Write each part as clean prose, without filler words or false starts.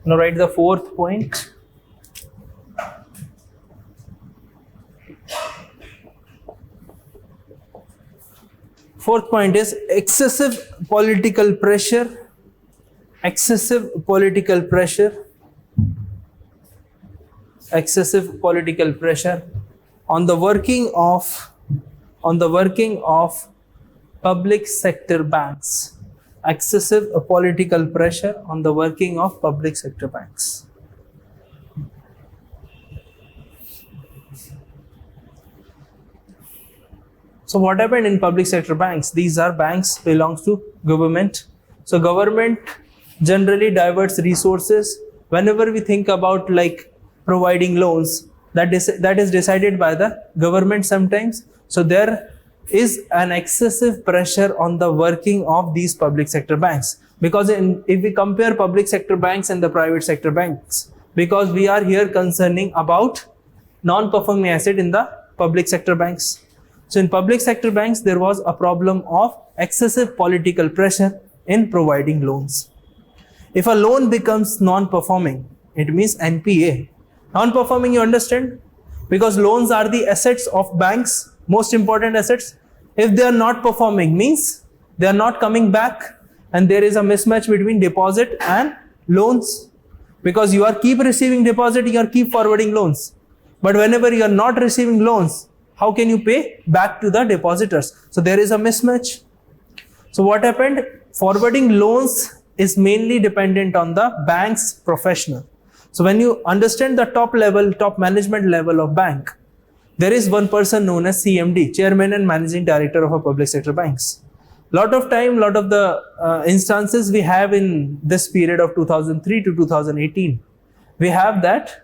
Now write the fourth point. Fourth point is excessive political pressure. Excessive political pressure. Excessive political pressure on the working of public sector banks. Excessive political pressure on the working of public sector banks. So what happened in public sector banks? These are banks belongs to government. So government generally diverts resources. Whenever we think about like providing loans, that is decided by the government sometimes. So there is an excessive pressure on the working of these public sector banks, because if we compare public sector banks and the private sector banks, because we are here concerning about non-performing asset in the public sector banks. So in public sector banks, there was a problem of excessive political pressure in providing loans. If a loan becomes non-performing, it means NPA. Non-performing, you understand? Because loans are the assets of banks, most important assets. If they are not performing, means they are not coming back, and there is a mismatch between deposit and loans. Because you are keep receiving deposit, you are keep forwarding loans. But whenever you are not receiving loans, how can you pay back to the depositors? So there is a mismatch. So what happened? Forwarding loans is mainly dependent on the bank's professional. So when you understand the top management level of bank, there is one person known as CMD, Chairman and Managing Director of a public sector banks. Lot of the instances we have in this period of 2003 to 2018, we have that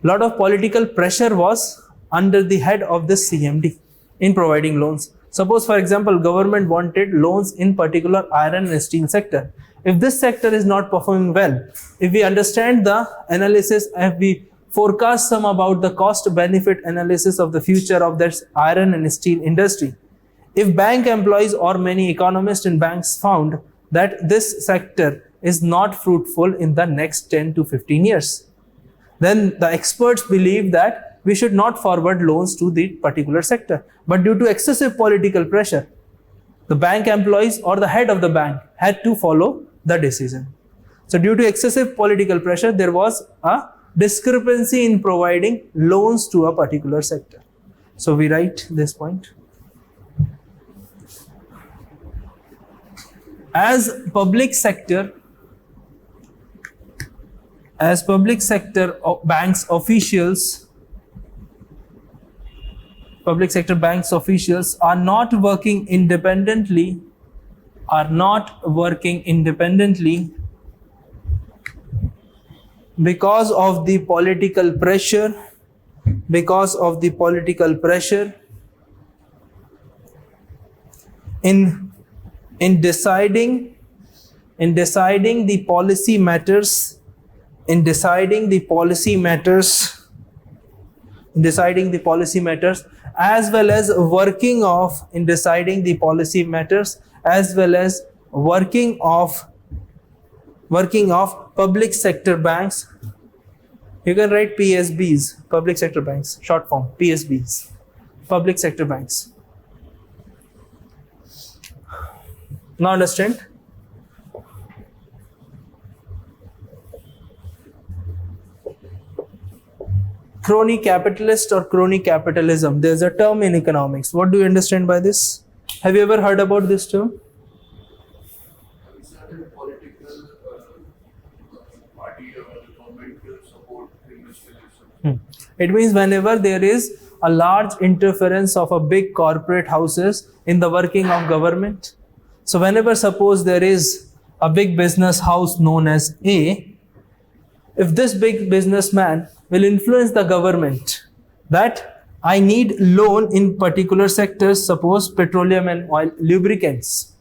lot of political pressure was under the head of the CMD in providing loans. Suppose, for example, government wanted loans in particular iron and steel sector. If this sector is not performing well, if we understand the analysis, if we forecast some about the cost benefit analysis of the future of this iron and steel industry, if bank employees or many economists in banks found that this sector is not fruitful in the next 10 to 15 years, then the experts believe that we should not forward loans to the particular sector. But due to excessive political pressure, the bank employees or the head of the bank had to follow the decision. So due to excessive political pressure, there was a discrepancy in providing loans to a particular sector. So we write this point. As public sector banks officials are not working independently because of the political pressure in deciding the policy matters, as well as working of public sector banks. You can write PSBs, public sector banks, short form, PSBs, public sector banks. Now understand? Crony capitalist or crony capitalism. There's a term in economics. What do you understand by this? Have you ever heard about this term? Certain political party or government will support industrialism. It means whenever there is a large interference of a big corporate houses in the working of government. So whenever suppose there is a big business house known as A, if this big businessman will influence the government that I need loan in particular sectors, suppose petroleum and oil lubricants.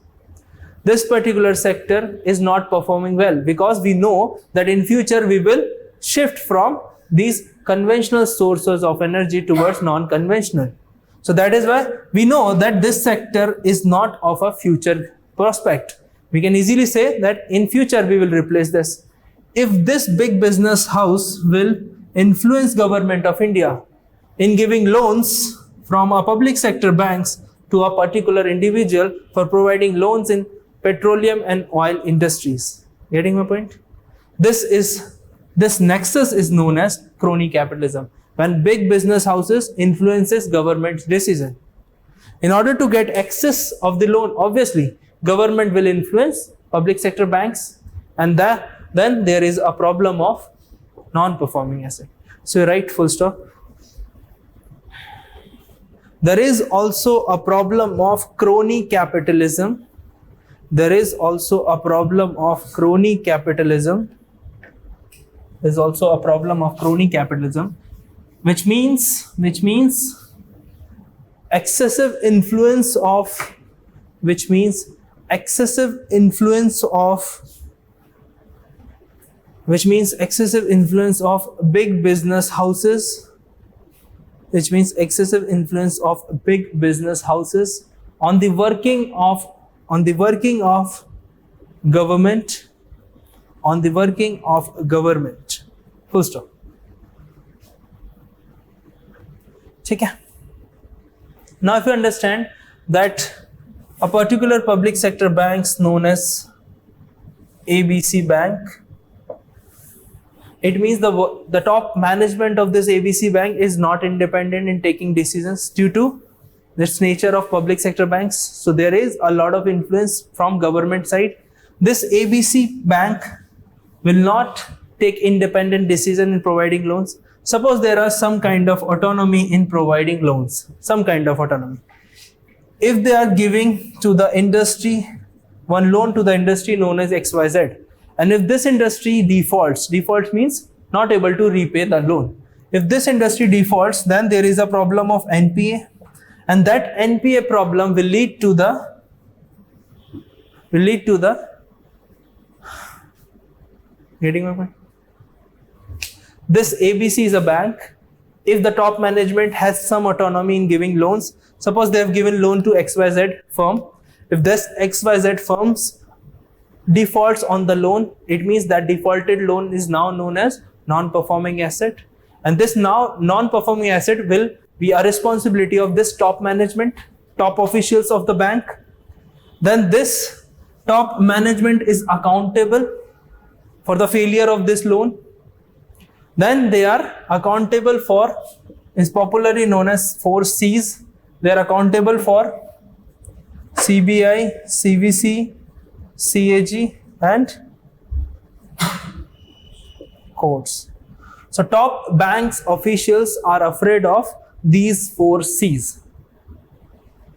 This particular sector is not performing well because we know that in future we will shift from these conventional sources of energy towards non-conventional. So that is why we know that this sector is not of a future prospect. We can easily say that in future we will replace this. if this big business house will influence government of India in giving loans from a public sector banks to a particular individual for providing loans in petroleum and oil industries. Getting my point? This nexus is known as crony capitalism, when big business houses influences government's decision. In order to get access of the loan, obviously government will influence public sector banks, and then there is a problem of non-performing asset. So you write full stop. There is also a problem of crony capitalism. There is also a problem of crony capitalism. There's also a problem of crony capitalism, which means excessive influence of big business houses, on the working of government, full stop. ठीक है? Now if you understand that a particular public sector bank known as ABC Bank, it means the top management of this ABC Bank is not independent in taking decisions due to this nature of public sector banks. So there is a lot of influence from government side. This ABC Bank will not take independent decision in providing loans. Suppose there are some kind of autonomy in providing loans, some kind of autonomy. If they are giving to the industry one loan to the industry known as XYZ, and if this industry default means not able to repay the loan. If this industry defaults, then there is a problem of NPA, and that NPA problem will lead to the getting my point? This ABC is a bank. If the top management has some autonomy in giving loans, suppose they have given loan to XYZ firm. If this XYZ firms defaults on the loan, it means that defaulted loan is now known as non-performing asset, and this now non-performing asset will be a responsibility of this top management, top officials of the bank. Then this top management is accountable for the failure of this loan. Then they are accountable for, is popularly known as 4 C's. They are accountable for CBI, CVC, CAG and courts. So top banks officials are afraid of these 4 C's.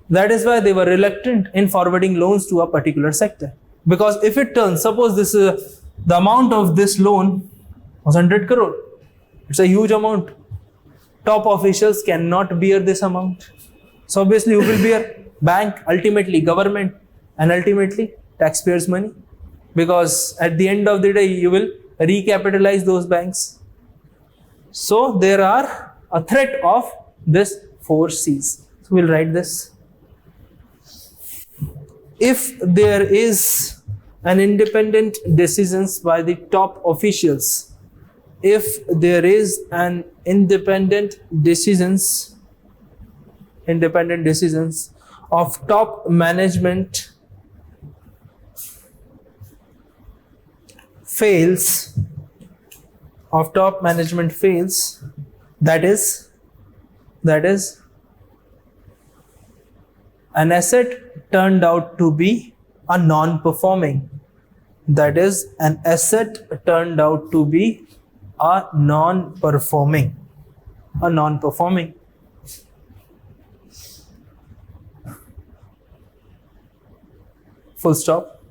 That is why they were reluctant in forwarding loans to a particular sector. Because if it turns, suppose this is the amount of this loan was 100 crore. It's a huge amount. Top officials cannot bear this amount. So obviously who will bear? Bank, ultimately government, and ultimately taxpayers' money. Because at the end of the day, you will recapitalize those banks. So there are a threat of this 4 C's. So we'll write this. If there is an independent decisions by the top officials, if there is an independent decisions of top management fails, that is an asset turned out to be a non-performing. That is an asset turned out to be a non-performing. Full stop.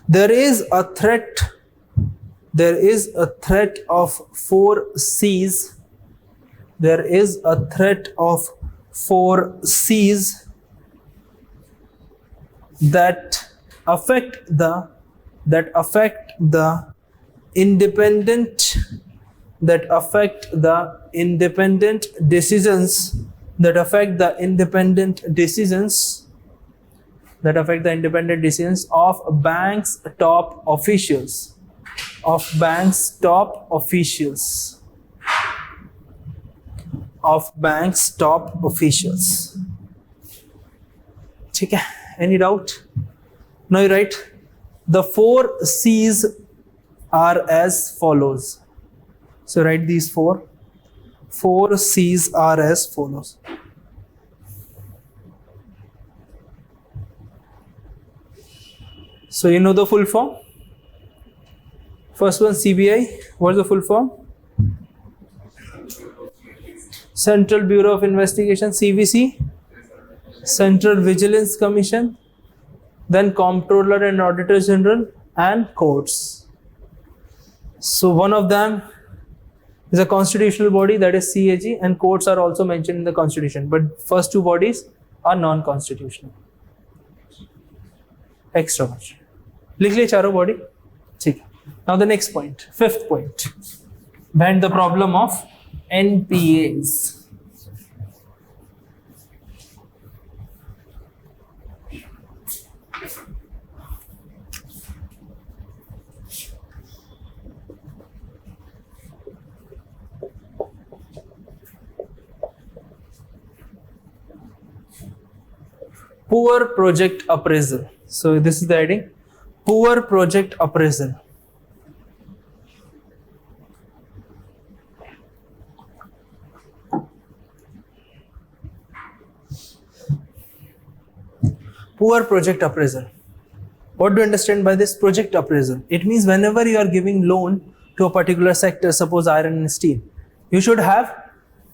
There is a threat of 4 C's. There is a threat of 4 C's that affect the independent decisions of banks' top officials. of bank's top officials. Of bank's top officials. Okay. Any doubt? Now you write the 4 C's are as follows. So write these 4. 4 C's are as follows. So you know the full form? First one, CBI. What's the full form? Central Bureau of Investigation, CVC. Central Vigilance Commission. Then Comptroller and Auditor General and courts. So one of them is a constitutional body, that is CAG, and courts are also mentioned in the constitution. But first 2 bodies are non-constitutional. Extra much. लिख लिए चारों body. ठीक है. Now the next point, 5th point. Behind the problem of NPAs. Poor project appraisal. So this is the heading. Poor project appraisal. Poor project appraisal. What do you understand by this project appraisal? It means whenever you are giving loan to a particular sector, suppose iron and steel, you should have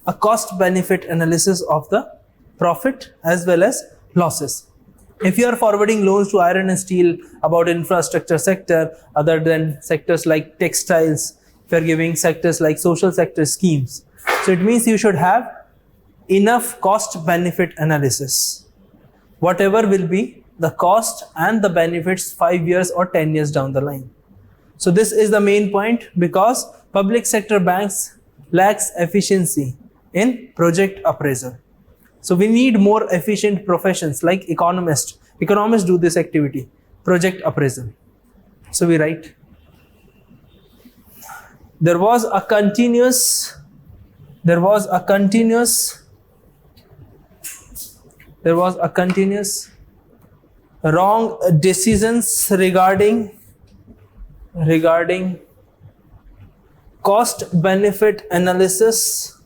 a cost benefit analysis of the profit as well as losses. If you are forwarding loans to iron and steel about infrastructure sector, other than sectors like textiles, if you are giving sectors like social sector schemes, so it means you should have enough cost benefit analysis. Whatever will be the cost and the benefits 5 years or 10 years down the line. So this is the main point, because public sector banks lacks efficiency in project appraisal. So we need more efficient professions like economists. Economists do this activity, project appraisal. So we write, there was a continuous wrong decisions regarding cost benefit analysis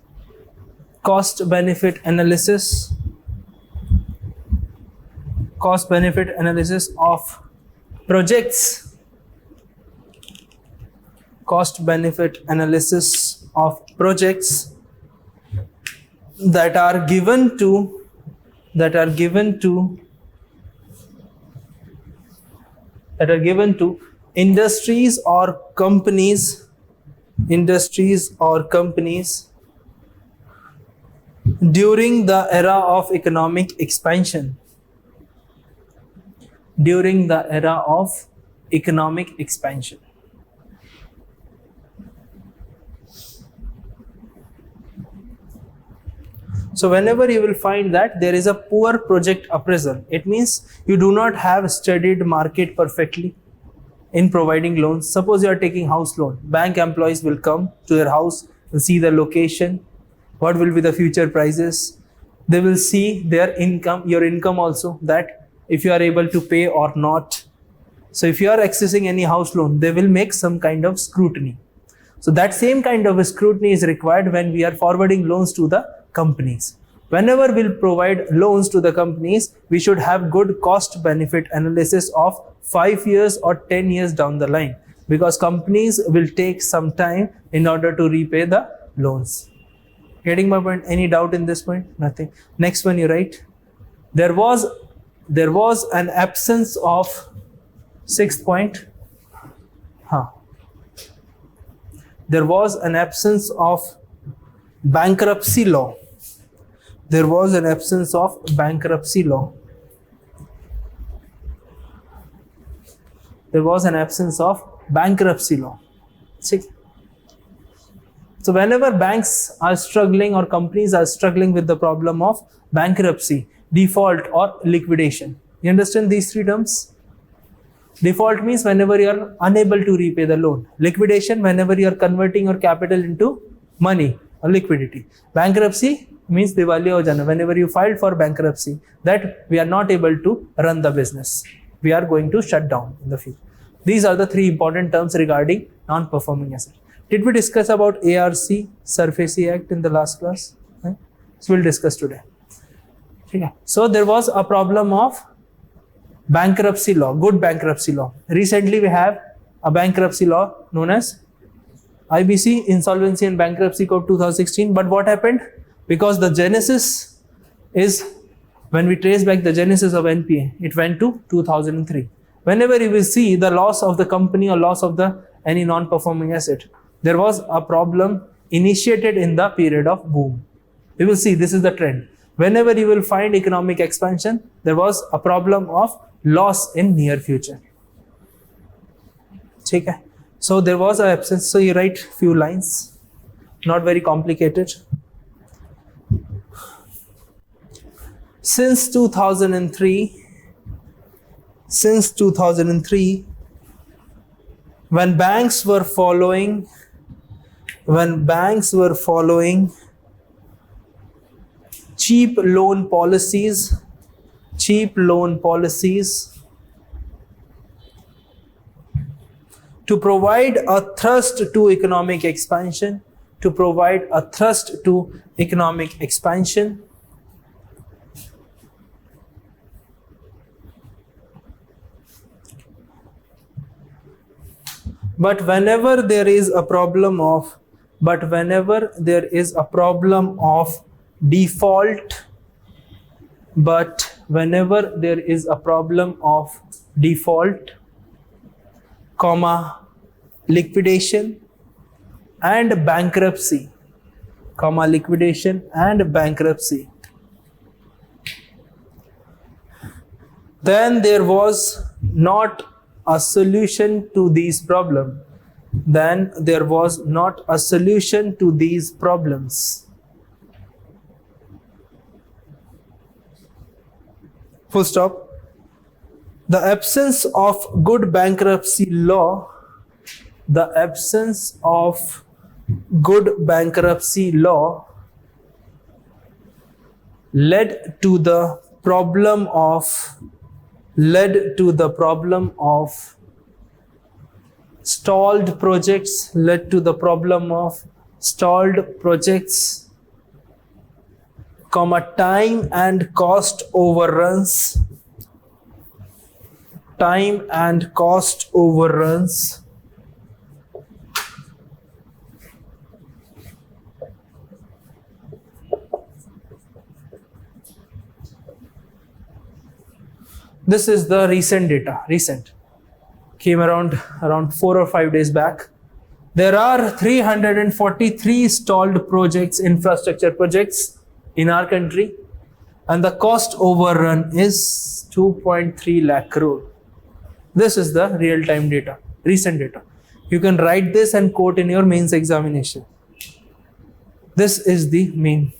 of projects, that are given to industries or companies during the era of economic expansion. So whenever you will find that there is a poor project appraisal, it means you do not have studied market perfectly in providing loans. Suppose you are taking house loan, bank employees will come to your house and see the location, what will be the future prices. They will see their income, your income also, that if you are able to pay or not. So if you are accessing any house loan, they will make some kind of scrutiny. So that same kind of scrutiny is required when we are forwarding loans to the companies. Whenever we'll provide loans to the companies, we should have good cost benefit analysis of 5 years or 10 years down the line, because companies will take some time in order to repay the loans. Getting my point? Any doubt in this point? Nothing. Next one you write, there was an absence of 6th point. There was an absence of bankruptcy law. There was an absence of bankruptcy law. See? So whenever banks are struggling or companies are struggling with the problem of bankruptcy, default or liquidation, you understand these 3 terms? Default means whenever you are unable to repay the loan. Liquidation, whenever you are converting your capital into money or liquidity. Bankruptcy means Diwali ho jana, whenever you filed for bankruptcy, that we are not able to run the business. We are going to shut down in the future. These are the three important terms regarding non-performing asset. Did we discuss about ARC, SARFAESI Act in the last class? Right? So we'll discuss today. Okay. So there was a problem of bankruptcy law, good bankruptcy law. Recently we have a bankruptcy law known as IBC, Insolvency and Bankruptcy Code 2016. But what happened? Because the genesis is, when we trace back the genesis of NPA, it went to 2003. Whenever you will see the loss of the company or loss of the any non-performing asset, there was a problem initiated in the period of boom. You will see this is the trend. Whenever you will find economic expansion, there was a problem of loss in near future. Okay. So there was an absence. So you write few lines, not very complicated. Since 2003, when banks were following cheap loan policies to provide a thrust to economic expansion, but whenever there is a problem of default, liquidation and bankruptcy, then there was not a solution to these problems. Full stop. The absence of good bankruptcy law led to the problem of stalled projects, time and cost overruns. This is the recent data. Came around 4 or 5 days back. There are 343 stalled projects, infrastructure projects in our country, and the cost overrun is 2.3 lakh crore. This is the real-time data, recent data. You can write this and quote in your mains examination. This is the main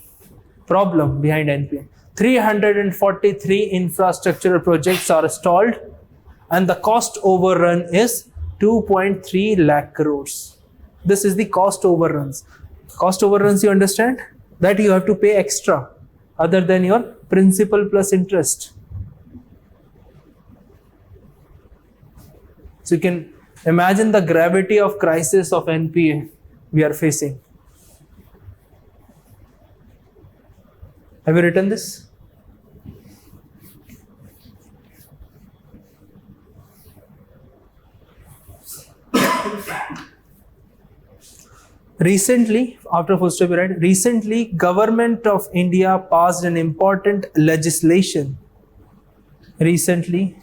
problem behind NPA. 343 infrastructural projects are stalled and the cost overrun is 2.3 lakh crores. This is the cost overruns. Cost overruns, you understand? That you have to pay extra other than your principal plus interest. So you can imagine the gravity of crisis of NPA we are facing. Have you written this? Recently, after full stop, right? Recently, Government of India passed an important legislation. Recently,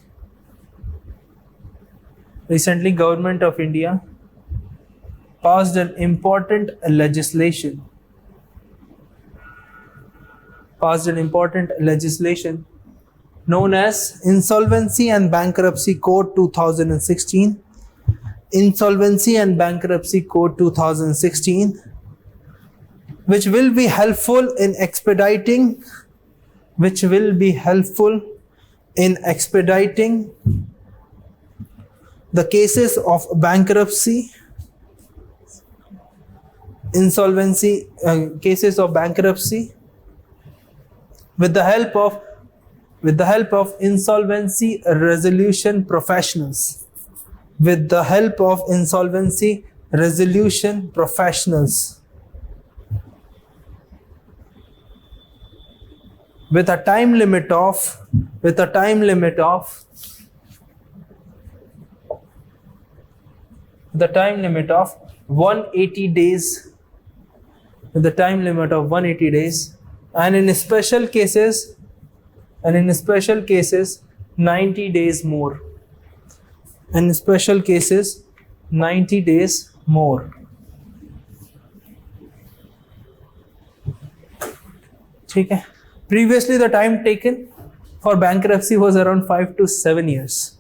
Government of India passed an important legislation. Known as Insolvency and Bankruptcy Code 2016. Insolvency and Bankruptcy Code 2016, which will be helpful in expediting the cases of bankruptcy, insolvency, cases of bankruptcy with the help of insolvency resolution professionals. With the help of insolvency resolution professionals. With a time limit of 180 days. With the time limit of 180 days, and in special cases 90 days more. In special cases 90 days more. ठीक है. Previously the time taken for bankruptcy was around 5 to 7 years.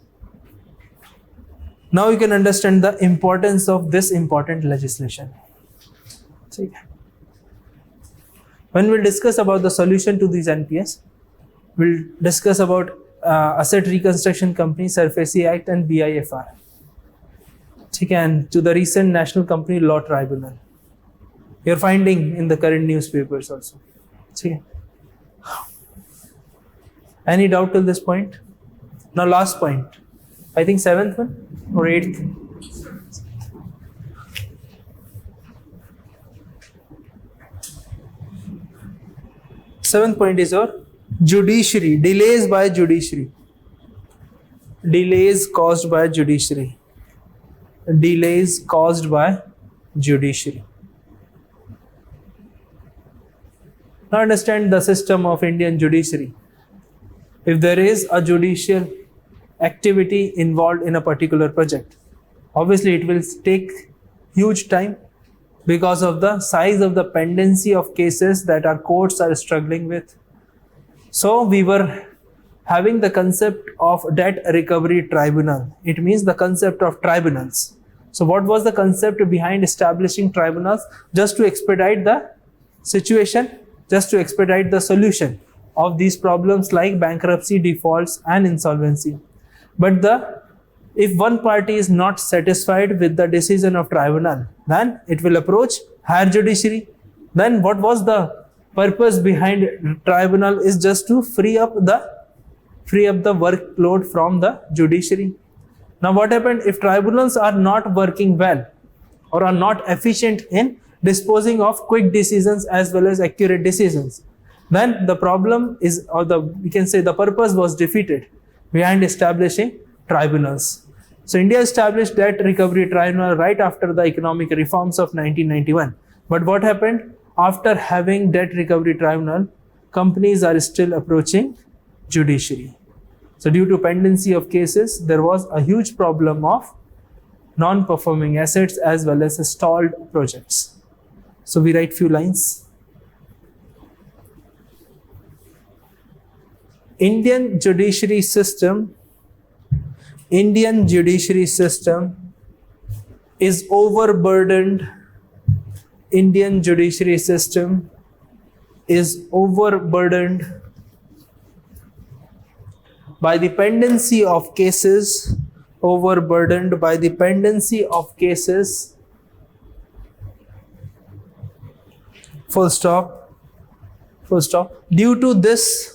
Now you can understand the importance of this important legislation. ठीक है. When we'll discuss about the solution to these NPS, we'll discuss about Asset Reconstruction Company, SARFAESI Act and BIFR. Okay, and to the recent National Company Law Tribunal. You're finding in the current newspapers also. Okay. Any doubt till this point? Now last point. I think 7th one or 8th? Seventh point is your judiciary, delays by judiciary. Delays caused by judiciary. Delays caused by judiciary. Now understand the system of Indian judiciary. If there is a judicial activity involved in a particular project, obviously it will take huge time because of the size of the pendency of cases that our courts are struggling with. So we were having the concept of debt recovery tribunal. It means the concept of tribunals. So what was the concept behind establishing tribunals? Just to expedite the situation, just to expedite the solution of these problems like bankruptcy, defaults and insolvency. But if one party is not satisfied with the decision of tribunal, then it will approach higher judiciary. Then what was the purpose behind tribunal is just to free up the workload from the judiciary. Now what happened if tribunals are not working well or are not efficient in disposing of quick decisions as well as accurate decisions? Then the problem is, or we can say the purpose was defeated behind establishing tribunals. So India established debt recovery tribunal right after the economic reforms of 1991. But what happened? After having debt recovery tribunal, companies are still approaching judiciary. So due to pendency of cases, there was a huge problem of non-performing assets as well as stalled projects. So we write few lines. Indian judiciary system is overburdened. Indian judiciary system is overburdened by the pendency of cases, overburdened by the pendency of cases, full stop, full stop. Due to this,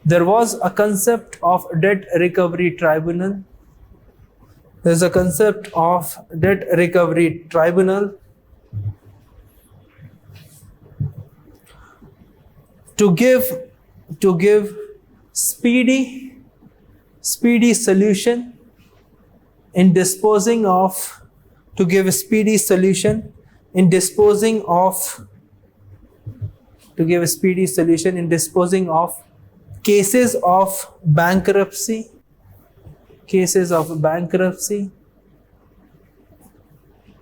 there was a concept of debt recovery tribunal. There's a concept of debt recovery tribunal to give speedy solution in disposing of, to give a speedy solution in disposing of, to give a speedy solution in disposing of cases of bankruptcy,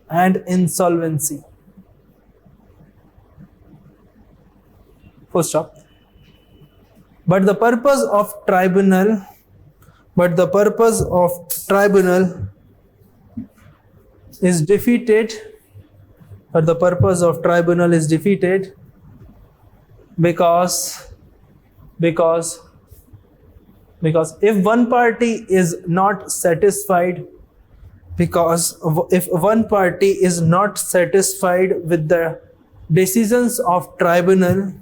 and insolvency. Full stop. But the purpose of tribunal is defeated. But the purpose of tribunal is defeated because Because if one party is not satisfied, if one party is not satisfied with the decisions of tribunal,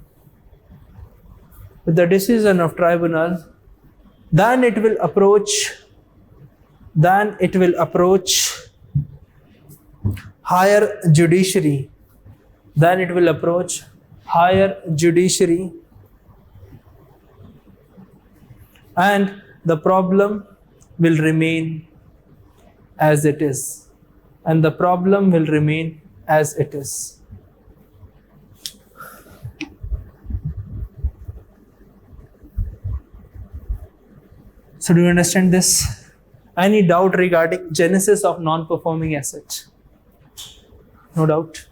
then it will approach higher judiciary. And the problem will remain as it is. So do you understand this? Any doubt regarding genesis of non-performing asset? No doubt.